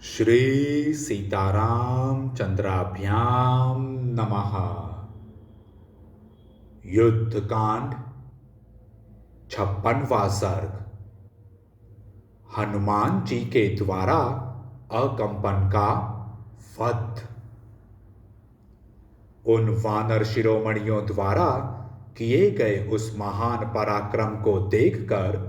श्री सीताराम चंद्राभ्याम नमः। युद्ध कांड 56वां सर्ग। हनुमान जी के द्वारा अकंपन का वध। उन वानर शिरोमणियों द्वारा किए गए उस महान पराक्रम को देखकर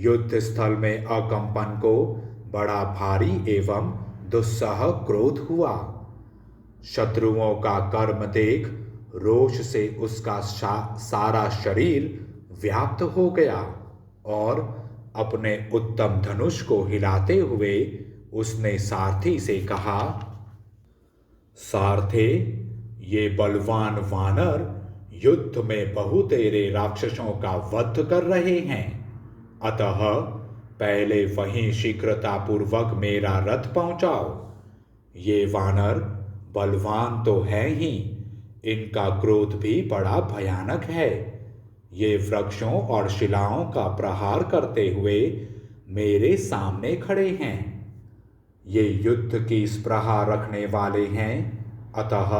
युद्ध स्थल में अकंपन को बड़ा भारी एवं दुस्सह क्रोध हुआ। शत्रुओं का कर्म देख रोष से उसका सारा शरीर व्याप्त हो गया और अपने उत्तम धनुष को हिलाते हुए उसने सारथी से कहा, सारथे, ये बलवान वानर युद्ध में बहुतेरे राक्षसों का वध कर रहे हैं, अतः पहले वहीं शीघ्रतापूर्वक मेरा रथ पहुंचाओ। ये वानर बलवान तो है ही, इनका क्रोध भी बड़ा भयानक है। ये वृक्षों और शिलाओं का प्रहार करते हुए मेरे सामने खड़े हैं। ये युद्ध की स्पृहा रखने वाले हैं, अतः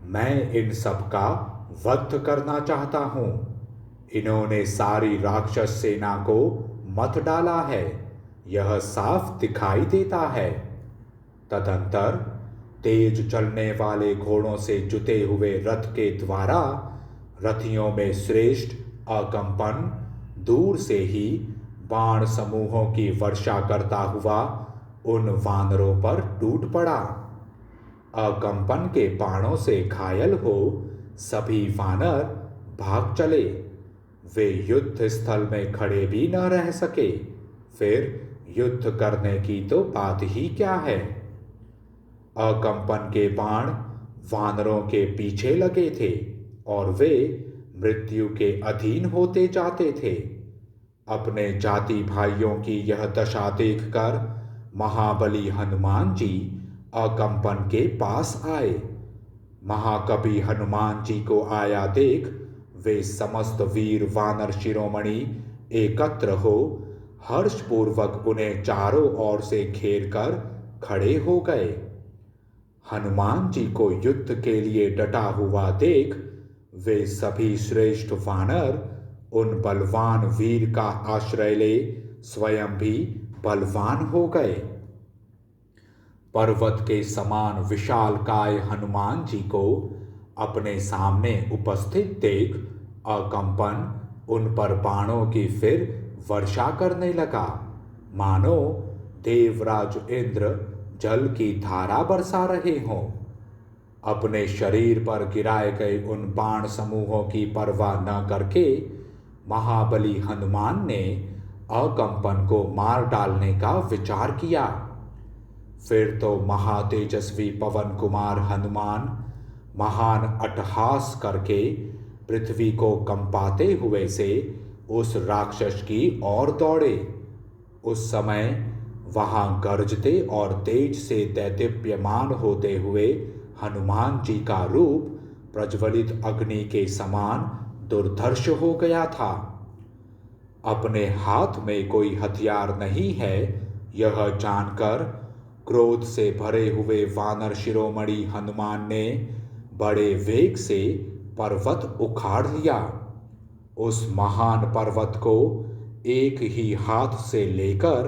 मैं इन सब का वध करना चाहता हूं। इन्होंने सारी राक्षस सेना को मत डाला है, यह साफ दिखाई देता है। तदंतर तेज चलने वाले घोड़ों से जुते हुए रथ के द्वारा रथियों में श्रेष्ठ अकंपन दूर से ही बाण समूहों की वर्षा करता हुआ उन वानरों पर टूट पड़ा। अकंपन के बाणों से घायल हो सभी वानर भाग चले। वे युद्ध स्थल में खड़े भी न रह सके, फिर युद्ध करने की तो बात ही क्या है। अकंपन के बाण वानरों के पीछे लगे थे और वे मृत्यु के अधीन होते जाते थे। अपने जाति भाइयों की यह दशा देखकर महाबली हनुमान जी अकंपन के पास आए। महाकवि हनुमान जी को आया देख वे समस्त वीर वानर शिरोमणि एकत्र हो हर्षपूर्वक उन्हें चारों ओर से घेर कर खड़े हो गए। हनुमान जी को युद्ध के लिए डटा हुआ देख वे सभी श्रेष्ठ वानर उन बलवान वीर का आश्रय ले स्वयं भी बलवान हो गए। पर्वत के समान विशालकाय हनुमान जी को अपने सामने उपस्थित देख अकंपन उन पर बाणों की फिर वर्षा करने लगा, मानो देवराज इंद्र जल की धारा बरसा रहे हों। अपने शरीर पर गिराए गए उन बाण समूहों की परवाह न करके महाबली हनुमान ने अकंपन को मार डालने का विचार किया। फिर तो महातेजस्वी पवन कुमार हनुमान महान अट्टहास करके पृथ्वी को कंपाते हुए से उस राक्षस की ओर दौड़े। उस समय वहां गरजते और तेज से दैदीप्यमान होते हुए हनुमान जी का रूप प्रज्वलित अग्नि के समान दुर्धर्ष हो गया था। अपने हाथ में कोई हथियार नहीं है, यह जानकर क्रोध से भरे हुए वानर शिरोमणि हनुमान ने बड़े वेग से पर्वत उखाड़ लिया। उस महान पर्वत को एक ही हाथ से लेकर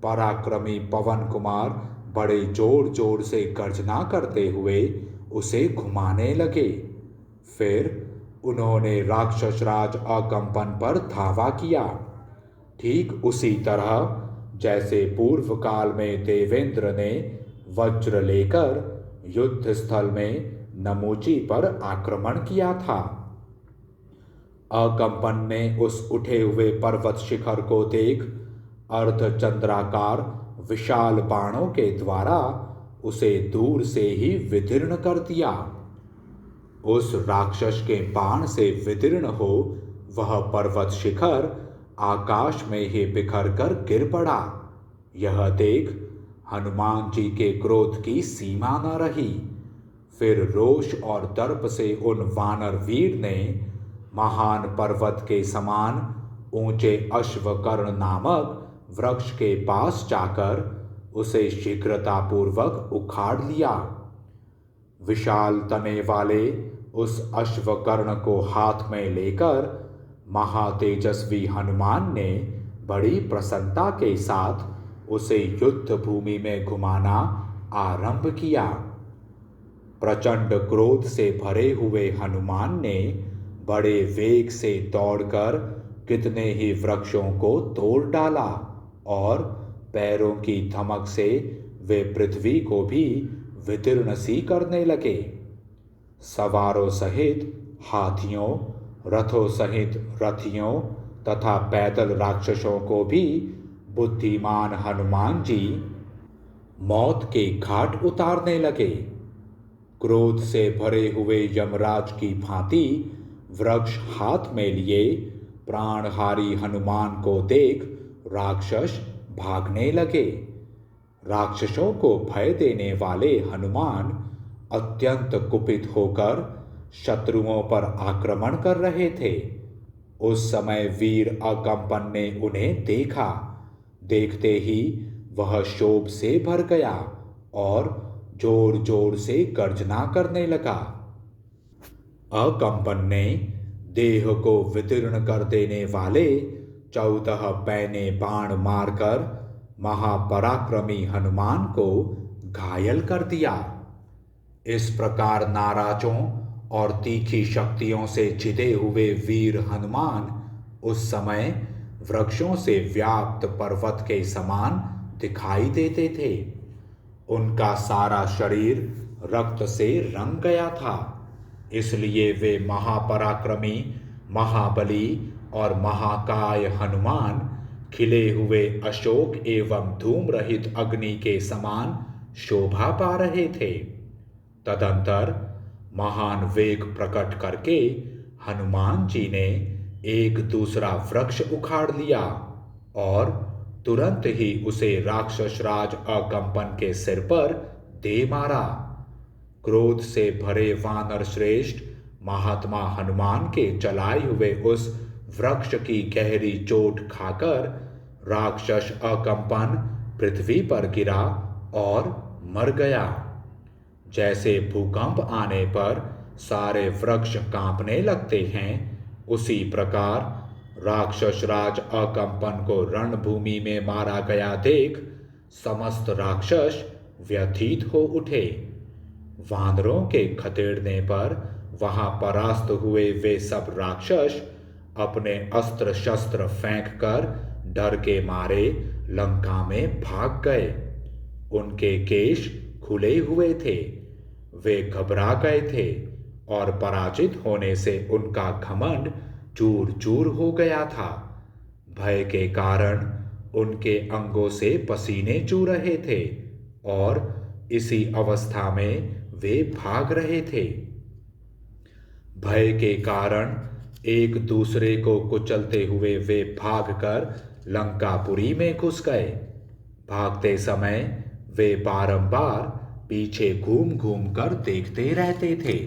पराक्रमी पवन कुमार बड़े जोर जोर से गर्जना करते हुए उसे घुमाने लगे। फिर उन्होंने राक्षसराज अकंपन पर धावा किया, ठीक उसी तरह जैसे पूर्व काल में देवेंद्र ने वज्र लेकर युद्ध स्थल में नमोची पर आक्रमण किया था। अकंपन ने उस उठे हुए पर्वत शिखर को देख अर्धचंद्राकार विशाल बाणों के द्वारा उसे दूर से ही विदीर्ण कर दिया। उस राक्षस के बाण से विदीर्ण हो वह पर्वत शिखर आकाश में ही बिखर कर गिर पड़ा। यह देख हनुमान जी के क्रोध की सीमा न रही। फिर रोष और दर्प से उन वानर वीर ने महान पर्वत के समान ऊंचे अश्वकर्ण नामक वृक्ष के पास जाकर उसे शीघ्रतापूर्वक उखाड़ लिया। विशाल तने वाले उस अश्वकर्ण को हाथ में लेकर महातेजस्वी हनुमान ने बड़ी प्रसन्नता के साथ उसे युद्ध भूमि में घुमाना आरंभ किया। प्रचंड क्रोध से भरे हुए हनुमान ने बड़े वेग से दौड़कर कितने ही वृक्षों को तोड़ डाला और पैरों की धमक से वे पृथ्वी को भी विदीर्ण सी करने लगे। सवारों सहित हाथियों, रथों सहित रथियों तथा पैदल राक्षसों को भी बुद्धिमान हनुमान जी मौत के घाट उतारने लगे। क्रोध से भरे हुए यमराज की भांति वृक्ष हाथ में लिए प्राणहारी हनुमान को देख राक्षस भागने लगे। राक्षसों को भय देने वाले हनुमान अत्यंत कुपित होकर शत्रुओं पर आक्रमण कर रहे थे। उस समय वीर अकंपन ने उन्हें देखा। देखते ही वह शोभ से भर गया और जोर जोर से गर्जना करने लगा। अकंपन ने देह को विदीर्ण कर देने वाले 14 पैने बाण मारकर महापराक्रमी हनुमान को घायल कर दिया। इस प्रकार नाराजों और तीखी शक्तियों से छिदे हुए वीर हनुमान उस समय वृक्षों से व्याप्त पर्वत के समान दिखाई देते थे। उनका सारा शरीर रक्त से रंग गया था, इसलिए वे महापराक्रमी, महाबली और महाकाय हनुमान खिले हुए अशोक एवं धूम रहित अग्नि के समान शोभा पा रहे थे। तदंतर महान वेग प्रकट करके हनुमान जी ने एक दूसरा वृक्ष उखाड़ लिया और तुरंत ही उसे राक्षस राज अकंपन के सिर पर दे मारा। क्रोध से भरे वानर श्रेष्ठ महात्मा हनुमान के चलाए हुए उस वृक्ष की गहरी चोट खाकर राक्षस अकंपन पृथ्वी पर गिरा और मर गया। जैसे भूकंप आने पर सारे वृक्ष कांपने लगते हैं, उसी प्रकार राक्षस राज अकंपन को रणभूमि में मारा गया देख समस्त राक्षस व्यथित हो उठे। वानरों के खदेड़ने पर वहां परास्त हुए वे सब राक्षस अपने अस्त्र शस्त्र फेंक कर डर के मारे लंका में भाग गए। उनके केश खुले हुए थे, वे घबरा गए थे और पराजित होने से उनका घमंड चूर चूर हो गया था। भय के कारण उनके अंगों से पसीने चू रहे थे और इसी अवस्था में वे भाग रहे थे। भय के कारण एक दूसरे को कुचलते हुए वे भागकर लंकापुरी में घुस गए। भागते समय वे बारंबार पीछे घूम घूम कर देखते रहते थे।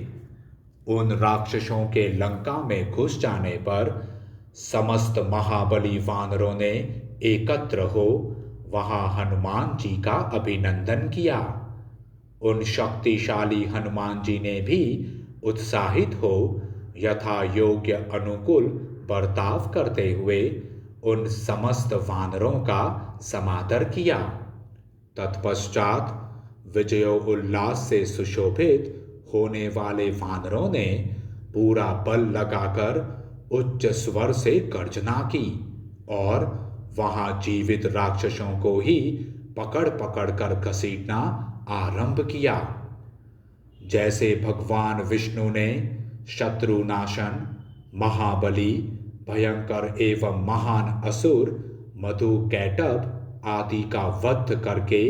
उन राक्षसों के लंका में घुस जाने पर समस्त महाबली वानरों ने एकत्र हो वहां हनुमान जी का अभिनंदन किया। उन शक्तिशाली हनुमान जी ने भी उत्साहित हो यथा योग्य अनुकूल बर्ताव करते हुए उन समस्त वानरों का समादर किया। तत्पश्चात विजयोल्लास से सुशोभित होने वाले वानरों ने पूरा बल लगाकर उच्च स्वर से गर्जना की और वहां जीवित राक्षसों को ही पकड़ पकड़ कर घसीटना आरंभ किया। जैसे भगवान विष्णु ने शत्रुनाशन, महाबली, भयंकर एवं महान असुर मधु कैटभ आदि का वध करके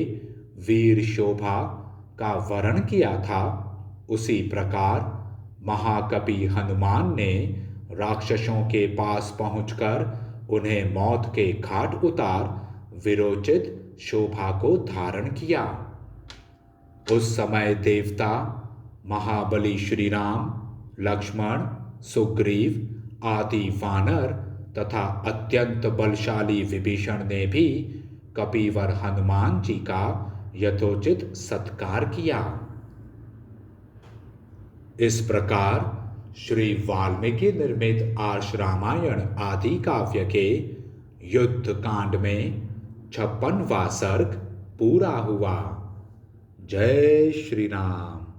वीर शोभा का वर्ण किया था, उसी प्रकार महाकपि हनुमान ने राक्षसों के पास पहुंचकर उन्हें मौत के घाट उतार विरोचित शोभा को धारण किया। उस समय देवता, महाबली श्री राम, लक्ष्मण, सुग्रीव आदि वानर तथा अत्यंत बलशाली विभीषण ने भी कपिवर हनुमान जी का यथोचित सत्कार किया। इस प्रकार श्री वाल्मीकि निर्मित आर्ष रामायण आदि काव्य के युद्ध कांड में 56वां सर्ग पूरा हुआ। जय श्री राम।